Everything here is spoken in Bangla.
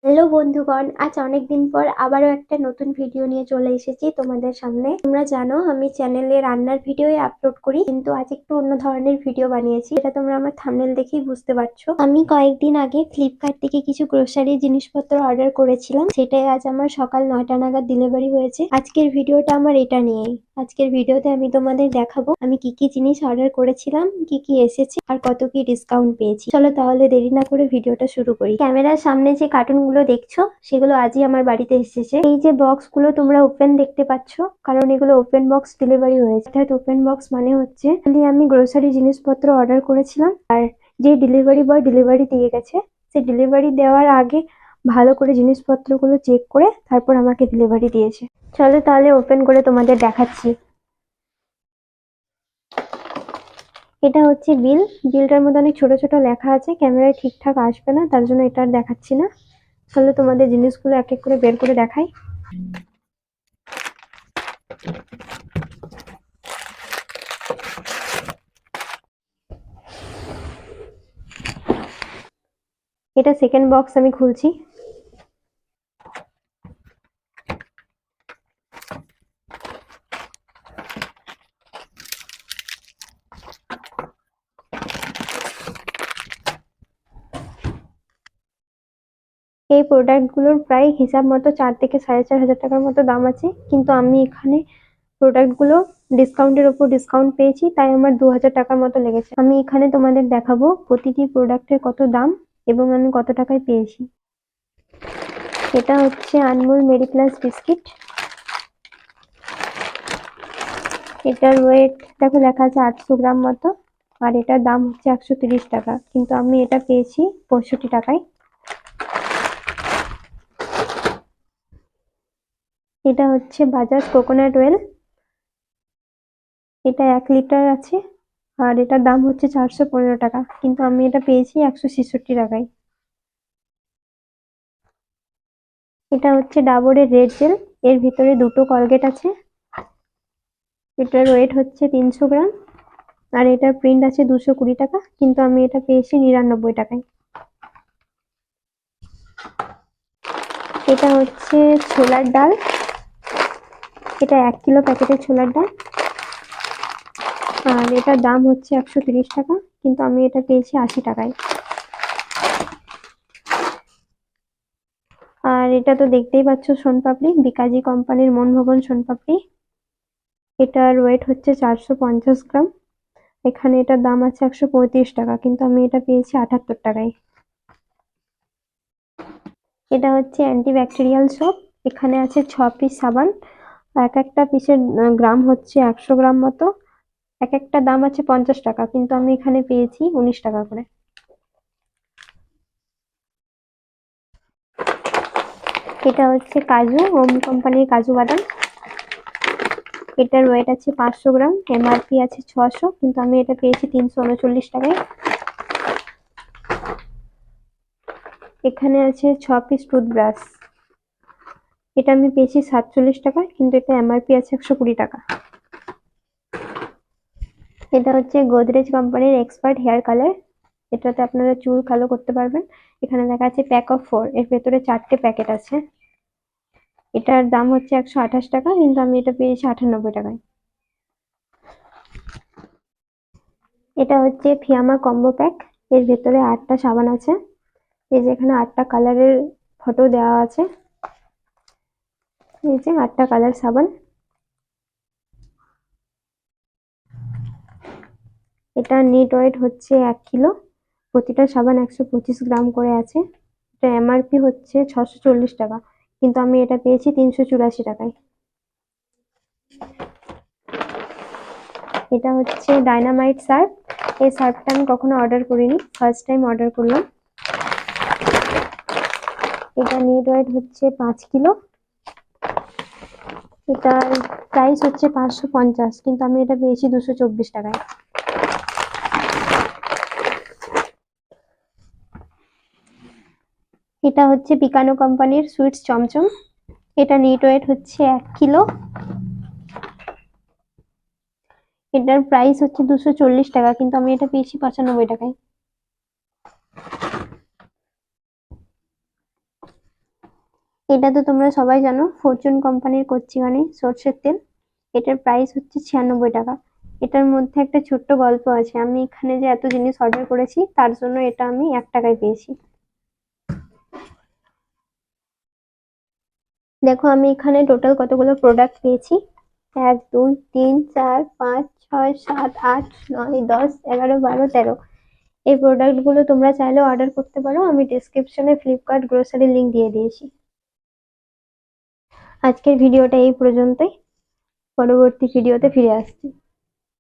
হ্যালো বন্ধুগণ, আজ অনেক দিন পর আবারও একটা নতুন ভিডিও নিয়ে চলে এসেছি তোমাদের সামনে। তোমরা জানো আমি চ্যানেলে রান্নার ভিডিওই আপলোড করি, কিন্তু আজ একটু অন্য ধরনের ভিডিও বানিয়েছি। এটা তোমরা আমার থাম্বনেল দেখেই বুঝতে পারছো। আমি কয়েকদিন আগে ফ্লিপকার্ট থেকে কিছু গ্রোসারি জিনিসপত্র অর্ডার করেছিলাম, সেটাই আজ আমার সকাল 9টা নাগাদ ডেলিভারি হয়েছে। আজকের ভিডিওটা আমার এটা নিয়েই। আজকের ভিডিওতে আমি তোমাদের দেখাবো আমি কি কি জিনিস অর্ডার করেছিলাম, কি কি এসেছে আর কত কি ডিসকাউন্ট পেয়েছি। চলো তাহলে দেরি না করে ভিডিওটা শুরু করি। ক্যামেরার সামনে যে কার্টুন গুলো দেখছো সেগুলো আজই আমার বাড়িতে এসেছে। এই যে বক্স গুলো তোমরা ওপেন দেখতে পাচ্ছ, কারণ এগুলো ওপেন বক্স ডেলিভারি হয়েছে। অর্থাৎ ওপেন বক্স মানে হচ্ছে আমি গ্রোসারি জিনিসপত্র অর্ডার করেছিলাম আর যে ডেলিভারি বয় ডেলিভারি দিয়ে গেছে, সে ডেলিভারি দেওয়ার আগে ভালো করে জিনিসপত্রগুলো চেক করে তারপর আমাকে ডেলিভারি দিয়েছে। চলো তাহলে ওপেন করে তোমাদের দেখাচ্ছি। এটা হচ্ছে বিলটার মধ্যে অনেক ছোট ছোট লেখা আছে, ক্যামেরায় ঠিকঠাক আসবে না, তার জন্য এটা আর দেখাচ্ছি না। চলো তোমাদের জিনিসগুলো এক এক করে বের করে দেখাই। এটা সেকেন্ড বক্স আমি খুলছি। এই প্রোডাক্টগুলোর প্রায় হিসাব মতো 4 থেকে 4,500 টাকার মতো দাম আছে, কিন্তু আমি এখানে প্রোডাক্টগুলো ডিসকাউন্টের ওপর ডিসকাউন্ট পেয়েছি, তাই আমার 2,000 টাকার মতো লেগেছে। আমি এখানে তোমাদের দেখাবো প্রতিটি প্রোডাক্টের কত দাম এবং আমি কত টাকায় পেয়েছি। এটা হচ্ছে আনমোল মেরি প্লাস বিস্কিট। এটার ওয়েট দেখো লেখা আছে 800 গ্রাম মতো, আর এটার দাম হচ্ছে 130 টাকা, কিন্তু আমি এটা পেয়েছি 65 টাকায়। এটা হচ্ছে বাজাজ কোকোনাট অয়েল। এটা 1 লিটার আছে আর এটার দাম হচ্ছে 415 টাকা, কিন্তু আমি এটা পেয়েছি 166 টাকায়। এটা হচ্ছে ডাবরের রেড জেল, এর ভিতরে দুটো কলগেট আছে। এটার ওয়েট হচ্ছে 300 গ্রাম আর এটার প্রিন্ট আছে 220 টাকা, কিন্তু আমি এটা পেয়েছি 99 টাকায়। এটা হচ্ছে ছোলার ডাল। এটা 1 কিলো প্যাকেটের ছোলার ডাল আর এটার দাম হচ্ছে 130 টাকা, কিন্তু আমি এটা পেয়েছি 80 টাকায়। আর এটা তো দেখতেই পাচ্ছ সোনপাপড়ি, বিকাজি কোম্পানির মনভবন সোনপাপড়ি। এটার ওয়েট হচ্ছে 450 গ্রাম। এখানে এটার দাম আছে 135 টাকা, কিন্তু আমি এটা পেয়েছি 78 টাকায়। এটা হচ্ছে অ্যান্টিব্যাকটেরিয়াল সোপ। এখানে আছে 6 পিস সাবান, এক একটা পিসের গ্রাম হচ্ছে 100 গ্রাম মতো। এক একটা দাম আছে 50 টাকা, কিন্তু আমি এখানে পেয়েছি 19 টাকা করে। এটা হচ্ছে কাজু, ওম কোম্পানির কাজু বাদাম। এটার ওয়েট আছে 500 গ্রাম, এমআরপি আছে 600, কিন্তু আমি এটা পেয়েছি 339 টাকায়। এখানে আছে 6 পিস টুথব্রাশ। এটা আমি পেয়েছি 47 টাকা, কিন্তু এটা এমআরপি আছে 120 টাকা। এটা হচ্ছে গোদরেজ কোম্পানির এক্সপার্ট হেয়ার কালার। এটাতে আপনারা চুল কালো করতে পারবেন। এখানে লেখা আছে প্যাক অফ 4, এর ভেতরে 4টে প্যাকেট আছে। এটার দাম হচ্ছে 128 টাকা, কিন্তু আমি এটা পেয়েছি 98 টাকায়। এটা হচ্ছে ফিয়ামা কম্বো প্যাক, এর ভেতরে 8টা সাবান আছে। এই যে এখানে 8টা কালারের ফটো দেওয়া আছে, এই যে 8টা কালার সাবান। এটা নিট ওয়েট হচ্ছে 1 কিলো, প্রতিটা সাবান 125 গ্রাম করে আছে। এটা এমআরপি হচ্ছে 640 টাকা, কিন্তু আমি এটা পেয়েছি 384 টাকায়। এটা হচ্ছে ডাইনামাইট সার্ফ। এই সার্ফটা আমি কখনো অর্ডার করিনি, ফার্স্ট টাইম অর্ডার করলাম। এটা নিট ওয়েট হচ্ছে 5 কিলো। এটার প্রাইস হচ্ছে 550, কিন্তু আমি এটা পেয়েছি 224 টাকায়। এটা হচ্ছে পিকানো কোম্পানির সুইটস চমচম। এটা নিট ওয়েট হচ্ছে 1 কিলো। এটার প্রাইস হচ্ছে 240 টাকা, কিন্তু আমি এটা পেয়েছি 95 টাকায়। এটা তো তোমরা সবাই জানো, ফরচুন কোম্পানির কচ্চিঘানি সর্ষের তেল। এটার প্রাইস হচ্ছে 96 টাকা। এটার মধ্যে একটা ছোট্ট গল্প আছে, আমি এখানে যে এত জিনিস অর্ডার করেছি তার জন্য এটা আমি 1 টাকায় পেয়েছি। দেখো আমি এখানে টোটাল কতগুলো প্রোডাক্ট পেয়েছি। 1 2 3 4 5 6 7 8 9 10 11 12 13। এই প্রোডাক্ট গুলো তোমরা চাইলে অর্ডার করতে পারো, আমি ডেসক্রিপশনে ফ্লিপকার্ট গ্রোসারি লিংক দিয়ে দিয়েছি। আজকের ভিডিওটা এই পর্যন্তই, পরবর্তী ভিডিওতে ফিরে আসছি।